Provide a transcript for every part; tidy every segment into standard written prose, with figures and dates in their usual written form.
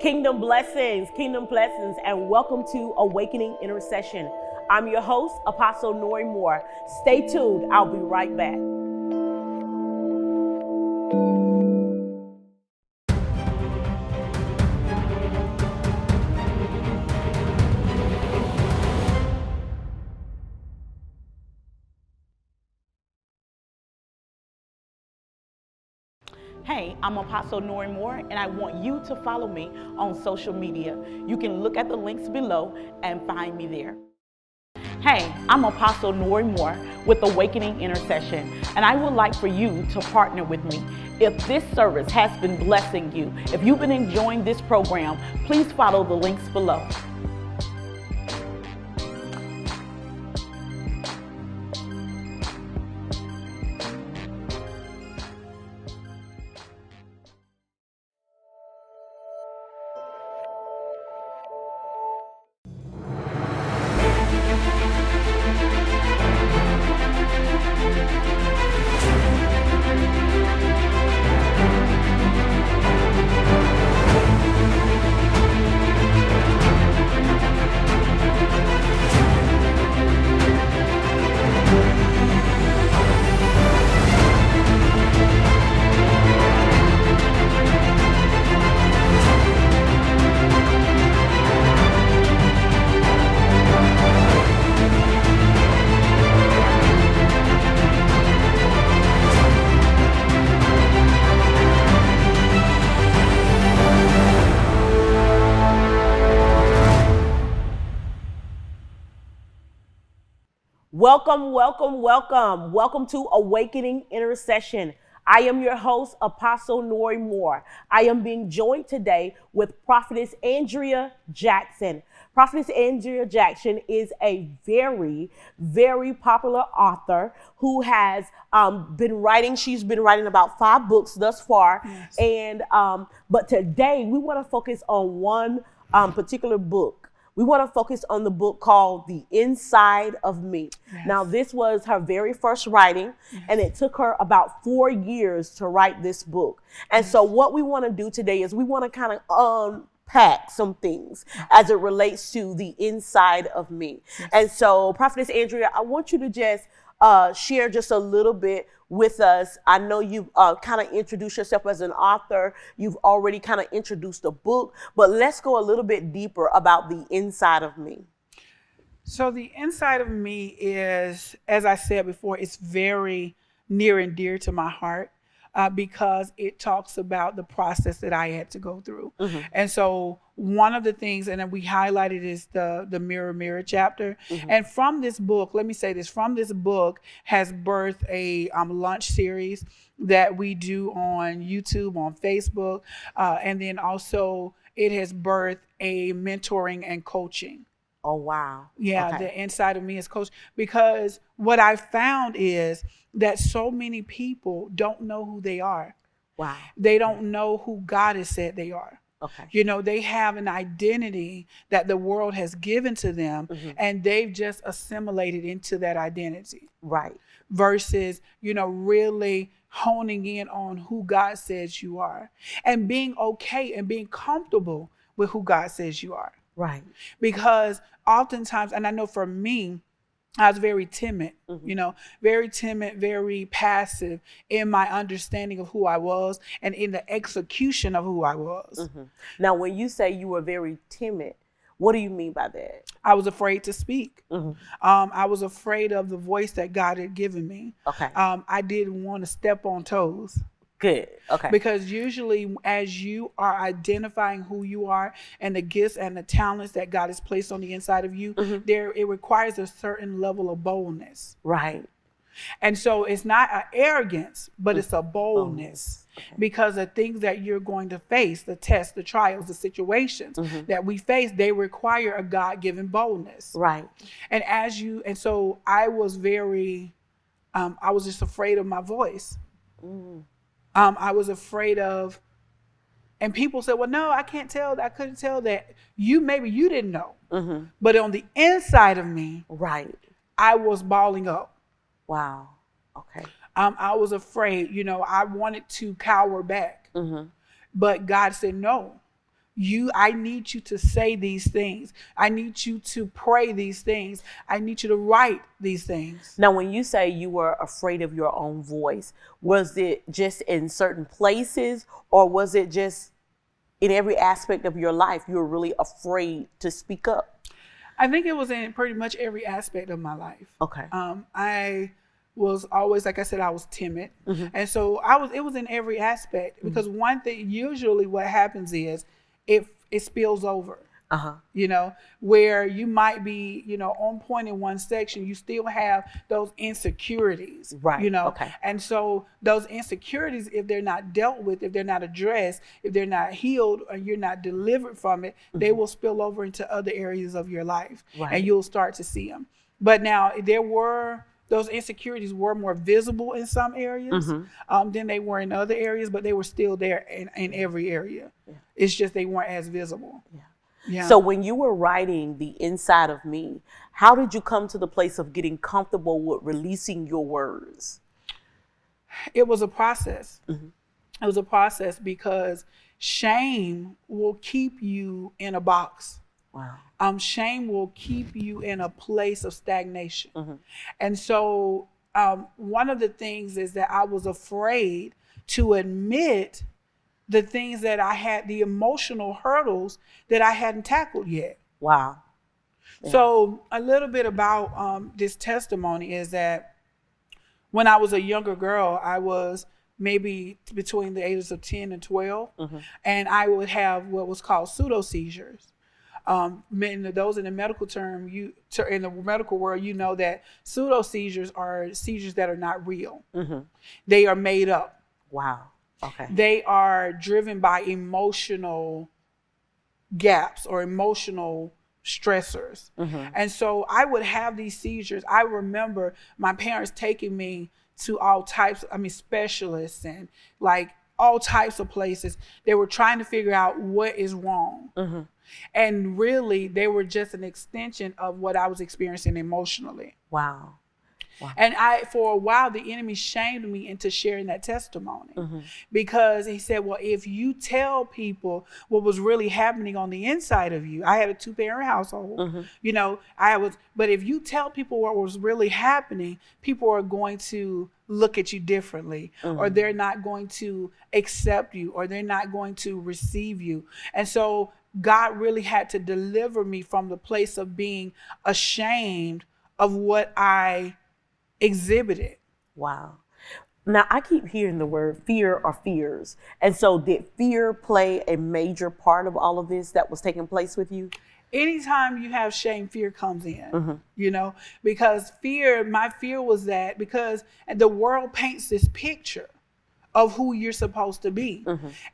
Kingdom blessings, and welcome to Awakening Intercession. I'm your host, Apostle Nori Moore. Stay tuned, I'll be right back. Hey, I'm Apostle Nori Moore, and I want you to follow me on social media. You can look at the links below and find me there. Hey, I'm Apostle Nori Moore with Awakening Intercession, and I would like for you to partner with me. If this service has been blessing you, if you've been enjoying this program, please follow the links below. Welcome to Awakening Intercession. I am your host, Apostle Nori Moore. I am being joined today with Prophetess Andrea Jackson. Prophetess Andrea Jackson is a very, very popular author who has been writing. She's been writing about 5 books thus far. Yes. And but today we want to focus on one particular book. We want to focus on the book called The Inside of Me. Yes. Now, this was her very first writing, yes, and it took her about 4 years to write this book. And yes, so what we want to do today is we want to kind of unpack some things as it relates to the inside of me. Yes. And so, Prophetess Andrea, I want you to just share just a little bit with us. I know you've kind of introduced yourself as an author. You've already kind of introduced the book, but let's go a little bit deeper about the inside of me. So the inside of me is, as I said before, it's very near and dear to my heart because it talks about the process that I had to go through. Mm-hmm. And so one of the things, and then we highlighted, is the mirror chapter. Mm-hmm. And from this book, let me say this, from this book has birthed a lunch series that we do on YouTube, on Facebook. And then also it has birthed a mentoring and coaching. Oh, wow. Yeah, okay. The inside of me is coach, because what I found is that so many people don't know who they are. Wow. They don't know who God has said they are. Okay. You know, they have an identity that the world has given to them, mm-hmm, and they've just assimilated into that identity. Right. Versus, you know, really honing in on who God says you are and being okay and being comfortable with who God says you are. Right. Because oftentimes, and I know for me, I was very timid, mm-hmm, you know, very timid, very passive in my understanding of who I was and in the execution of who I was. Mm-hmm. Now, when you say you were very timid, what do you mean by that? I was afraid to speak. Mm-hmm. I was afraid of the voice that God had given me. Okay. I didn't want to step on toes. Good. Okay. Because usually as you are identifying who you are and the gifts and the talents that God has placed on the inside of you, mm-hmm, it requires a certain level of boldness. Right. And so it's not an arrogance, but it's a boldness. Okay. Because the things that you're going to face, the tests, the trials, the situations, mm-hmm, that we face, they require a God-given boldness. Right. And so I was very, I was just afraid of my voice. Mm. I was afraid of, and people said, well, no, I can't tell. I couldn't tell that. Maybe you didn't know. Mm-hmm. But on the inside of me, right, I was balling up. Wow. Okay. I was afraid, you know, I wanted to cower back. Mm-hmm. But God said, no, I need you to say these things. I need you to pray these things. I need you to write these things. Now, when you say you were afraid of your own voice, was it just in certain places, or was it just in every aspect of your life you were really afraid to speak up? I think it was in pretty much every aspect of my life. Okay. I was always, like I said, I was timid. And so it was in every aspect, because one thing, usually what happens is it spills over. You know, where you might be, you know, on point in one section, you still have those insecurities, Right. you know, Okay. and so those insecurities, if they're not dealt with, if they're not addressed, if they're not healed, or you're not delivered from it, they will spill over into other areas of your life, Right. and you'll start to see them. But now those insecurities were more visible in some areas than they were in other areas, but they were still there in every area. Yeah. It's just they weren't as visible. Yeah. Yeah. So when you were writing The Inside of Me, how did you come to the place of getting comfortable with releasing your words? It was a process. It was a process because shame will keep you in a box. Wow. Shame will keep you in a place of stagnation. And so one of the things is that I was afraid to admit the things that I had, the emotional hurdles that I hadn't tackled yet. Wow. Yeah. So a little bit about this testimony is that when I was a younger girl, I was maybe between the ages of 10 and 12, and I would have what was called pseudo seizures. Those in the medical term, in the medical world, you know that pseudo seizures are seizures that are not real. They are made up. Wow. Okay. They are driven by emotional gaps or emotional stressors. And so I would have these seizures. I remember my parents taking me to all types, specialists and like all types of places. They were trying to figure out what is wrong. And really, they were just an extension of what I was experiencing emotionally. Wow. Wow. And for a while, the enemy shamed me into sharing that testimony because he said, well, if you tell people what was really happening on the inside of you, I had a 2-parent household, you know, but if you tell people what was really happening, people are going to look at you differently, or they're not going to accept you, or they're not going to receive you. And so God really had to deliver me from the place of being ashamed of what I exhibited. Wow. Now, I keep hearing the word fear or fears. And so did fear play a major part of all of this that was taking place with you? Anytime you have shame, fear comes in, you know, because my fear was that because the world paints this picture of who you're supposed to be.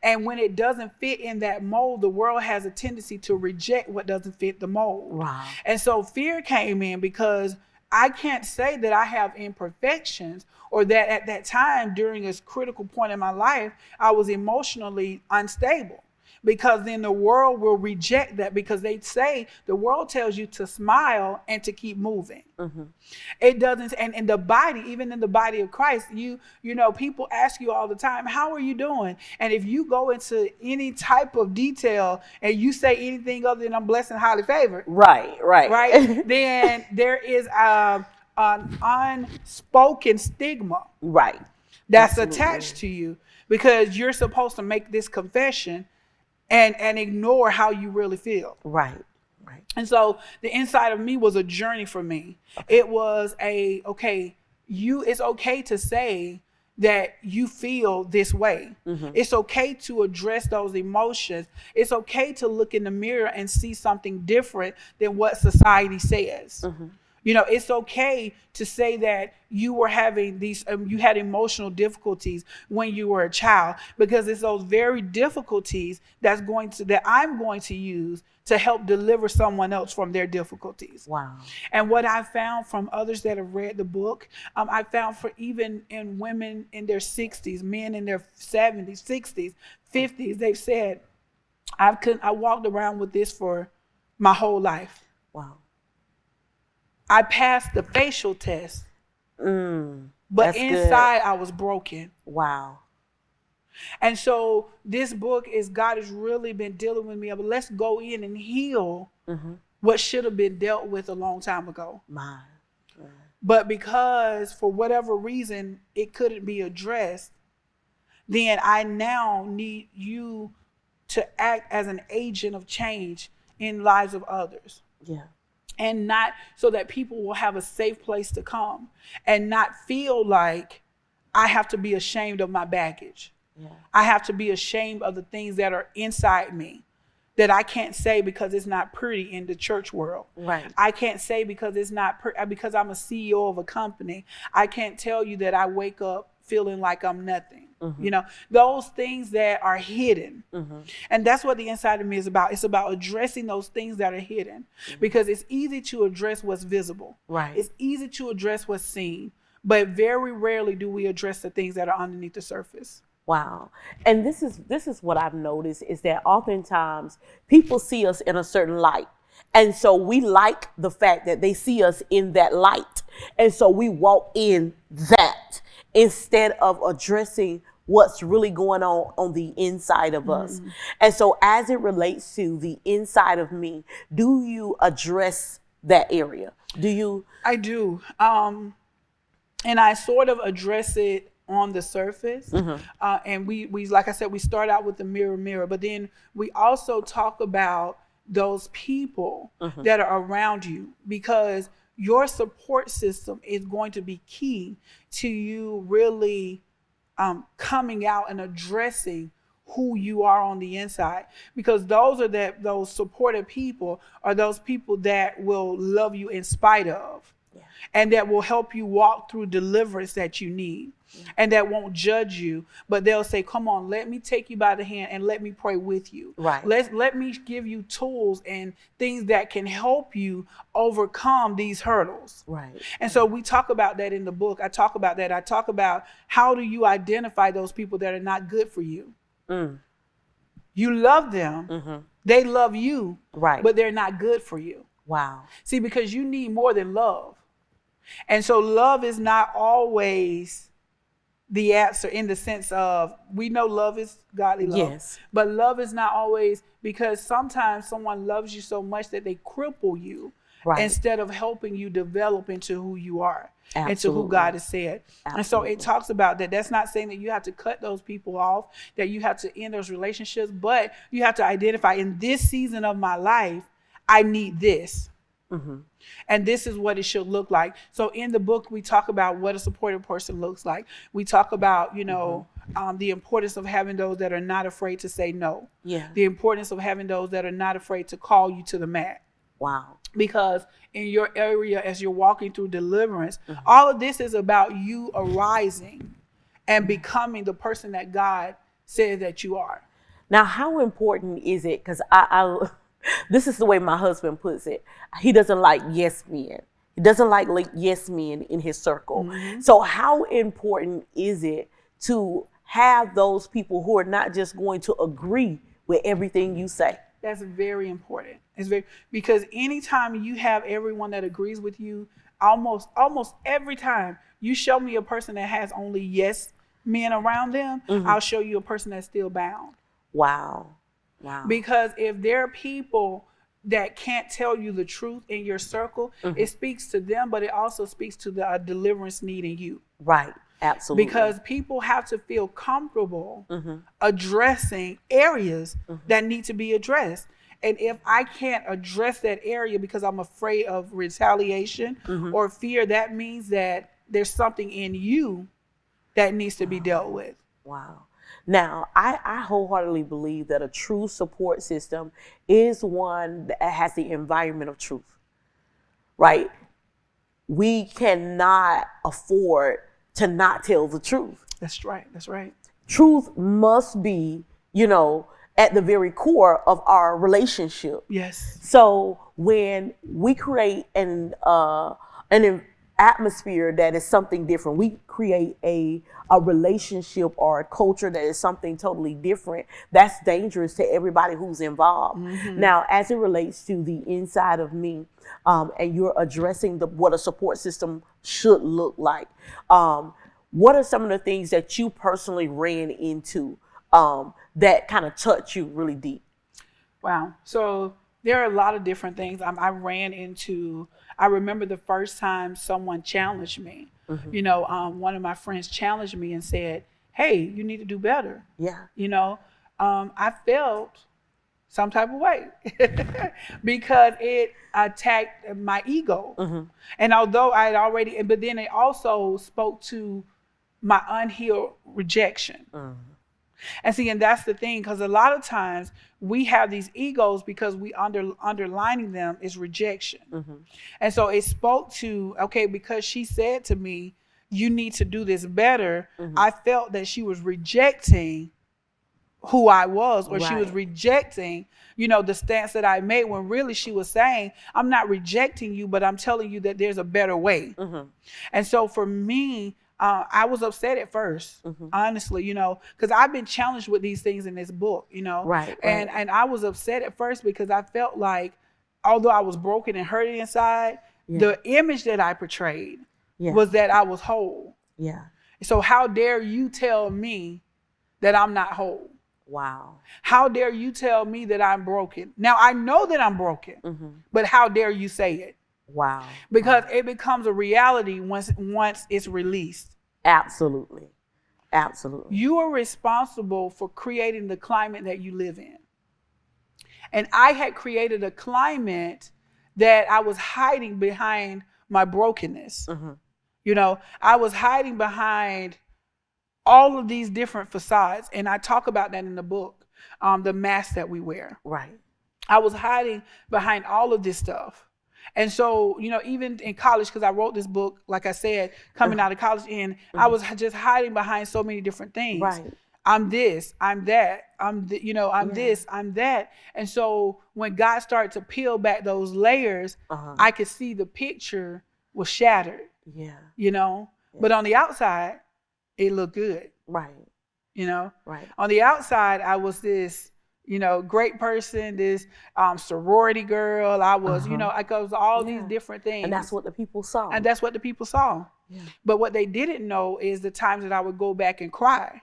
And when it doesn't fit in that mold, the world has a tendency to reject what doesn't fit the mold. Wow. And so fear came in because I can't say that I have imperfections, or that at that time during this critical point in my life, I was emotionally unstable, because then the world will reject that, because they say the world tells you to smile and to keep moving. It doesn't. And in the body, even in the body of Christ, you know, people ask you all the time, how are you doing? And if you go into any type of detail and you say anything other than I'm blessed and highly favored, right, then there is an unspoken stigma, right, that's absolutely attached to you, because you're supposed to make this confession and ignore how you really feel. Right. And so the inside of me was a journey for me. It was it's okay to say that you feel this way. It's okay to address those emotions. It's okay to look in the mirror and see something different than what society says. You know, it's okay to say that you were having you had emotional difficulties when you were a child, because it's those very difficulties that I'm going to use to help deliver someone else from their difficulties. Wow. And what I found from others that have read the book, I found for even in women in their 60s, men in their 70s, 60s, 50s, they've said, I walked around with this for my whole life. Wow. I passed the facial test, but inside I was broken. Wow. And so this book is, God has really been dealing with me. But let's go in and heal what should have been dealt with a long time ago. My. But because for whatever reason it couldn't be addressed, then I now need you to act as an agent of change in lives of others. Yeah. And not so that people will have a safe place to come and not feel like I have to be ashamed of my baggage. Yeah. I have to be ashamed of the things that are inside me that I can't say because it's not pretty in the church world. Right. I can't say because it's not because I'm a CEO of a company. I can't tell you that I wake up feeling like I'm nothing. You know, those things that are hidden. And that's what the inside of me is about. It's about addressing those things that are hidden, because it's easy to address what's visible. Right. It's easy to address what's seen, but very rarely do we address the things that are underneath the surface. Wow. And this is what I've noticed, is that oftentimes people see us in a certain light. And so we like the fact that they see us in that light. And so we walk in that instead of addressing what's really going on the inside of us. And so as it relates to the inside of me, do you address that area? Do you? I do. And I sort of address it on the surface. And we, like I said, we start out with the mirror, but then we also talk about those people that are around you, because your support system is going to be key to you really coming out and addressing who you are on the inside, because those supportive people are those people that will love you in spite of, and that will help you walk through deliverance that you need. And that won't judge you, but they'll say, come on, let me take you by the hand and let me pray with you. Right. Let me give you tools and things that can help you overcome these hurdles. Right. And so we talk about that in the book. I talk about that. I talk about how do you identify those people that are not good for you. You love them. They love you, Right. but they're not good for you. Wow. See, because you need more than love. And so love is not always the answer, in the sense of, we know love is godly love. Yes. But love is not always, because sometimes someone loves you so much that they cripple you, Right. instead of helping you develop into who you are. Absolutely. Into who God has said. Absolutely. And so it talks about that. That's not saying that you have to cut those people off, that you have to end those relationships, but you have to identify, in this season of my life, I need this. And this is what it should look like. So in the book, we talk about what a supportive person looks like. We talk about, the importance of having those that are not afraid to say no. Yeah. The importance of having those that are not afraid to call you to the mat. Wow. Because in your area, as you're walking through deliverance, all of this is about you arising and becoming the person that God said that you are. Now, how important is it? Because I this is the way my husband puts it. He doesn't like yes men. He doesn't like yes men in his circle. So how important is it to have those people who are not just going to agree with everything you say? That's very important. Because anytime you have everyone that agrees with you, almost every time you show me a person that has only yes men around them, I'll show you a person that's still bound. Wow. Because if there are people that can't tell you the truth in your circle, it speaks to them, but it also speaks to the deliverance need in you. Right. Absolutely. Because people have to feel comfortable addressing areas that need to be addressed. And if I can't address that area because I'm afraid of retaliation or fear, that means that there's something in you that needs to be dealt with. Wow. Now, I wholeheartedly believe that a true support system is one that has the environment of truth, right? We cannot afford to not tell the truth. That's right. That's right. Truth Must be, at the very core of our relationship. Yes. So when we create an atmosphere that is something different, we create a relationship or a culture that is something totally different, that's dangerous to everybody who's involved. Now, as it relates to the inside of me, and you're addressing what a support system should look like, what are some of the things that you personally ran into that kind of touch you really deep? Wow. So there are a lot of different things. I remember the first time someone challenged me. One of my friends challenged me and said, "Hey, you need to do better." Yeah. I felt some type of way because it attacked my ego. And although I had already, but then it also spoke to my unhealed rejection. And see, and that's the thing, because a lot of times we have these egos because we underlining them is rejection. And so it spoke to, okay, because she said to me, you need to do this better. I felt that she was rejecting who I was, or she was rejecting, the stance that I made, when really she was saying, I'm not rejecting you, but I'm telling you that there's a better way. And so for me, I was upset at first, honestly, because I've been challenged with these things in this book, and I was upset at first because I felt like, although I was broken and hurt inside, the image that I portrayed was that I was whole. So how dare you tell me that I'm not whole? Wow. How dare you tell me that I'm broken? Now I know that I'm broken, but how dare you say it? Wow. Because it becomes a reality once it's released. Absolutely. Absolutely. You are responsible for creating the climate that you live in. And I had created a climate that I was hiding behind my brokenness. I was hiding behind all of these different facades. And I talk about that in the book, the mask that we wear. Right. I was hiding behind all of this stuff. And so, even in college, because I wrote this book, like I said, coming out of college, and I was just hiding behind so many different things. Right. I'm this, I'm that, I'm this, I'm that. And so when God started to peel back those layers, I could see the picture was shattered. But on the outside, it looked good. Right. Right. On the outside, I was this, great person, this sorority girl. I was, I was all these different things. And that's what the people saw. Yeah. But what they didn't know is the times that I would go back and cry.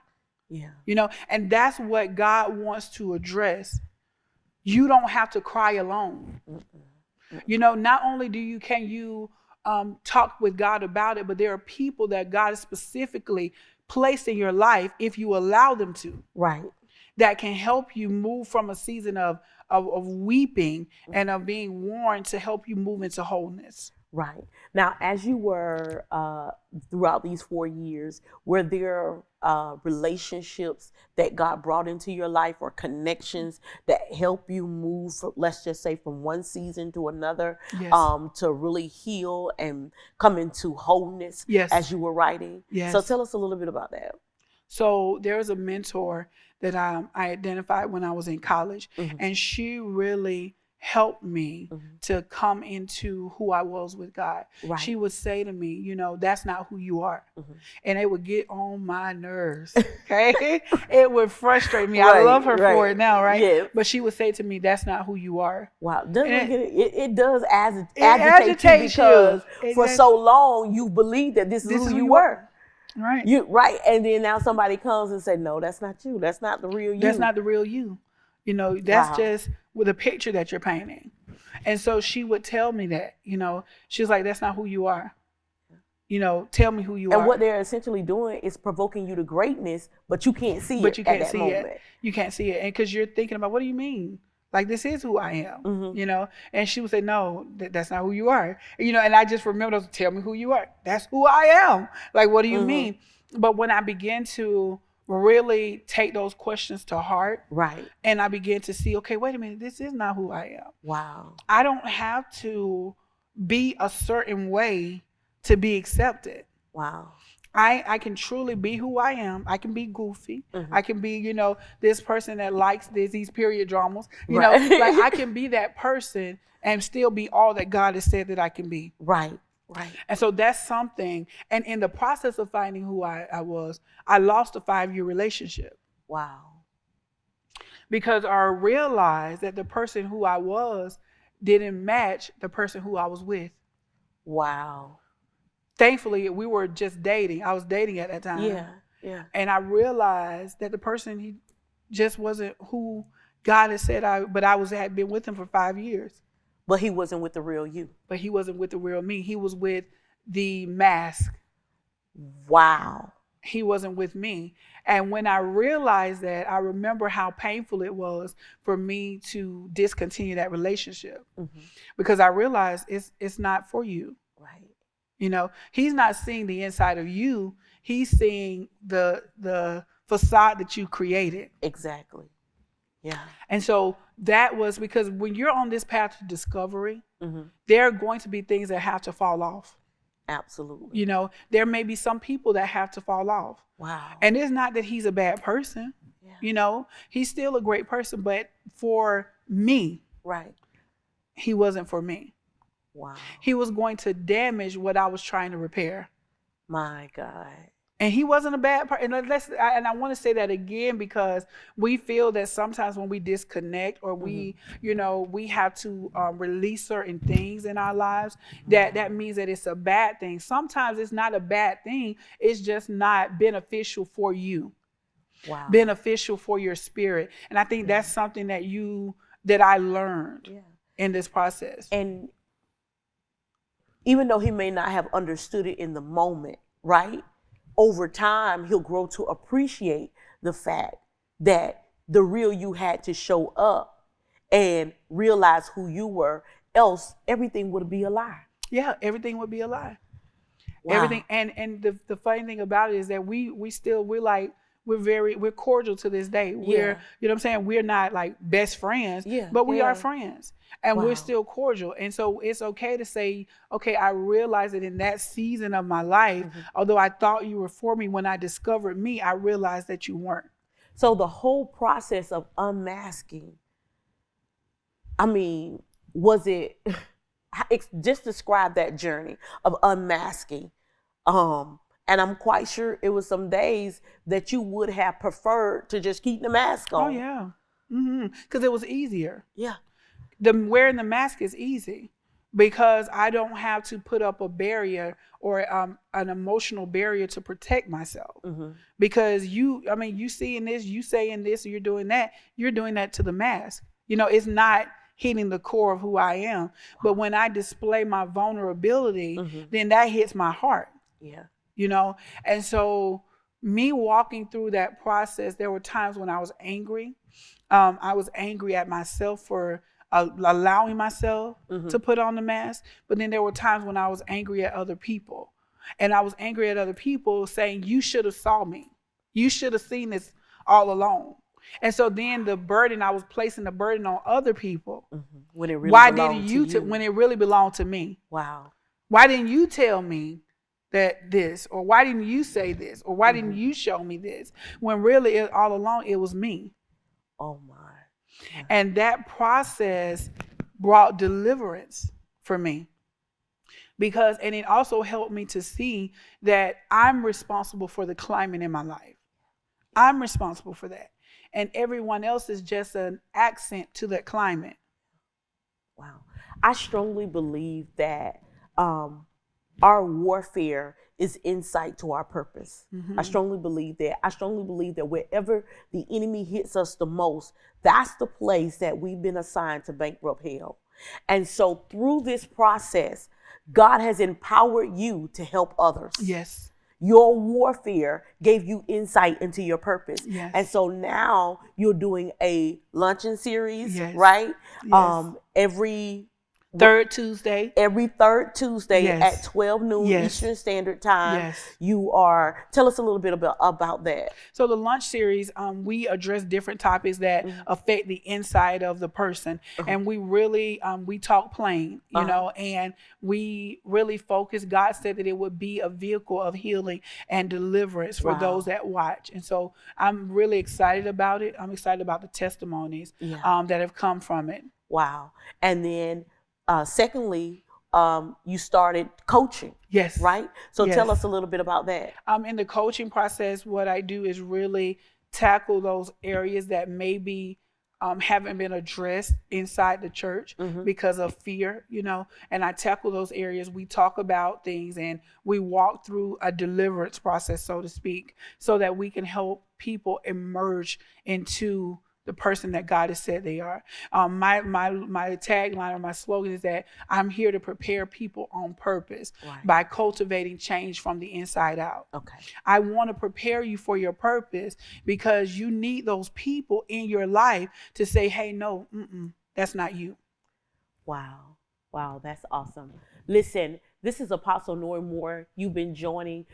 And that's what God wants to address. You don't have to cry alone. Not only can you talk with God about it, but there are people that God has specifically placed in your life, if you allow them to. Right. That can help you move from a season of weeping and of being worn to help you move into wholeness. Right. Now, as you were throughout these 4 years, were there relationships that God brought into your life, or connections that help you move, let's just say, from one season to another, to really heal and come into wholeness as you were writing? So tell us a little bit about that. So there was a mentor that I identified when I was in college, and she really helped me to come into who I was with God. Right. She would say to me, that's not who you are. And it would get on my nerves. Okay. It would frustrate me. I love her for it now. Right. Yes. But she would say to me, that's not who you are. Wow. It does agitate you, because for so long you believed that this is who you were. Right. And then now somebody comes and say, no, that's not you. That's not the real you. That's not the real you. That's just with a picture that you're painting. And so she would tell me that, she was like, that's not who you are. Tell me who you are. And what they're essentially doing is provoking you to greatness, but you can't see it at that moment. You can't see it. And because you're thinking about, what do you mean? Like, this is who I am, and she would say, no, that's not who you are. And I just remember those, tell me who you are. That's who I am. Like, what do you mean? But when I began to really take those questions to heart. Right. And I began to see, okay, wait a minute, this is not who I am. Wow. I don't have to be a certain way to be accepted. Wow. I can truly be who I am. I can be goofy. I can be, this person that likes these period dramas. Like, I can be that person and still be all that God has said that I can be. Right. Right. And so that's something. And in the process of finding who I was, I lost a 5-year relationship. Wow. Because I realized that the person who I was didn't match the person who I was with. Wow. Thankfully, we were just dating. I was dating at that time. Yeah. And I realized that the person, just wasn't who God had said had been with him for 5 years. But he wasn't with the real you. But he wasn't with the real me. He was with the mask. Wow. He wasn't with me. And when I realized that, I remember how painful it was for me to discontinue that relationship. Mm-hmm. Because I realized it's not for you. Right. You know, he's not seeing the inside of you. He's seeing the facade that you created. Exactly. Yeah. And so that was because when you're on this path to discovery, mm-hmm. there are going to be things that have to fall off. Absolutely. You know, there may be some people that have to fall off. Wow. And it's not that he's a bad person. Yeah. You know, he's still a great person, but for me, right, he wasn't for me. Wow. He was going to damage what I was trying to repair. My God. And he wasn't a bad person. And I want to say that again, because we feel that sometimes when we disconnect or we, mm-hmm. We have to release certain things in our lives, that means that it's a bad thing. Sometimes it's not a bad thing. It's just not beneficial for you. Wow. Beneficial for your spirit. And I think that's something that I learned in this process. And even though he may not have understood it in the moment, right? Over time, he'll grow to appreciate the fact that the real you had to show up and realize who you were. Else, everything would be a lie. Yeah, everything would be a lie. Wow. Everything. And the funny thing about it is that we're cordial to this day. We're, you know what I'm saying? We're not like best friends, but we are friends. And we're still cordial. And so it's okay to say, okay, I realized that in that season of my life, although I thought you were for me, when I discovered me, I realized that you weren't. So the whole process of unmasking, I mean, was it, just describe that journey of unmasking. And I'm quite sure it was some days that you would have preferred to just keep the mask on. Oh, yeah. Because it was easier. Yeah. Wearing the mask is easy because I don't have to put up a barrier or an emotional barrier to protect myself. Mm-hmm. Because you seeing this, you saying this, or you're doing that to the mask. You know, it's not hitting the core of who I am. But when I display my vulnerability, then that hits my heart. Yeah. You know, and so me walking through that process, there were times when I was angry. I was angry at myself for allowing myself to put on the mask. But then there were times when I was angry at other people. And I was angry at other people saying, you should have saw me. You should have seen this all along. And so then I was placing the burden on other people. When it really belonged to you. When it really belonged to me. Wow. Why didn't you tell me that this, or why didn't you say this, or why didn't you show me this, when really all along it was me. Oh my. Yeah. And that process brought deliverance for me, and it also helped me to see that I'm responsible for the climate in my life. I'm responsible for that, and everyone else is just an accent to that climate. Wow. I strongly believe that our warfare is insight to our purpose. I strongly believe that. I strongly believe that wherever the enemy hits us the most, that's the place that we've been assigned to bankrupt hell. And so through this process, God has empowered you to help others. Yes. Your warfare gave you insight into your purpose. Yes. And so now you're doing a luncheon series, right? Yes. Every third Tuesday at 12 noon Eastern Standard Time. Tell us a little bit about that. So the lunch series, we address different topics that affect the inside of the person. And we really, we talk plain, you know, and we really focus. God said that it would be a vehicle of healing and deliverance for those that watch. And so I'm really excited about it. I'm excited about the testimonies that have come from it. Wow. And then secondly, you started coaching. Yes. Right? So tell us a little bit about that. In the coaching process, what I do is really tackle those areas that maybe haven't been addressed inside the church because of fear, and I tackle those areas. We talk about things and we walk through a deliverance process, so to speak, so that we can help people emerge into the person that God has said they are. My tagline or my slogan is that I'm here to prepare people on purpose by cultivating change from the inside out. Okay. I want to prepare you for your purpose because you need those people in your life to say, hey, no, that's not you. Wow. Wow, that's awesome. Listen, this is Apostle Nori Moore. You've been joining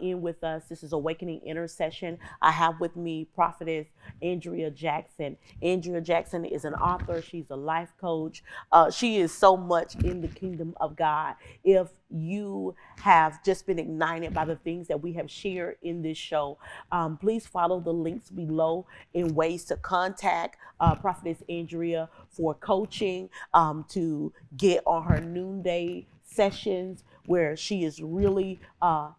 in with us. This is Awakening Intercession. I have with me Prophetess Andrea Jackson. Andrea Jackson is an author. She's a life coach. She is so much in the kingdom of God. If you have just been ignited by the things that we have shared in this show, please follow the links below in ways to contact Prophetess Andrea for coaching, to get on her noonday sessions where she is really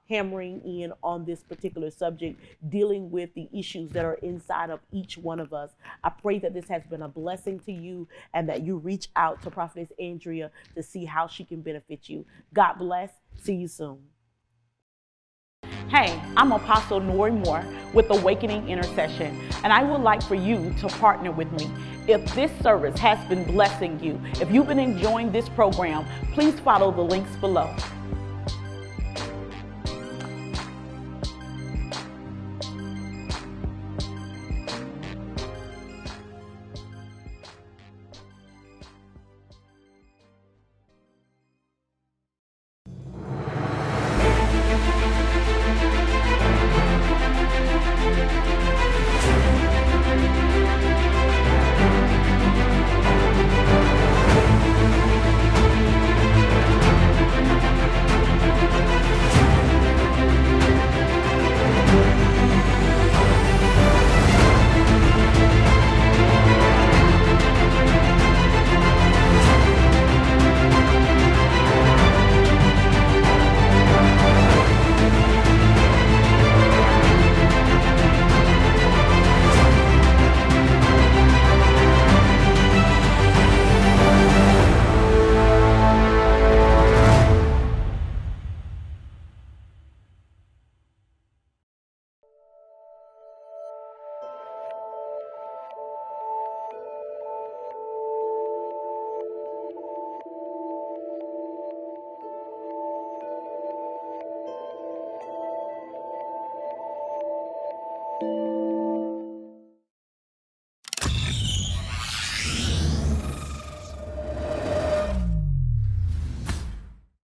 hammering in on this particular subject, dealing with the issues that are inside of each one of us. I pray that this has been a blessing to you and that you reach out to Prophetess Andrea to see how she can benefit you. God bless. See you soon. Hey, I'm Apostle Nori Moore with Awakening Intercession, and I would like for you to partner with me. If this service has been blessing you, if you've been enjoying this program, please follow the links below.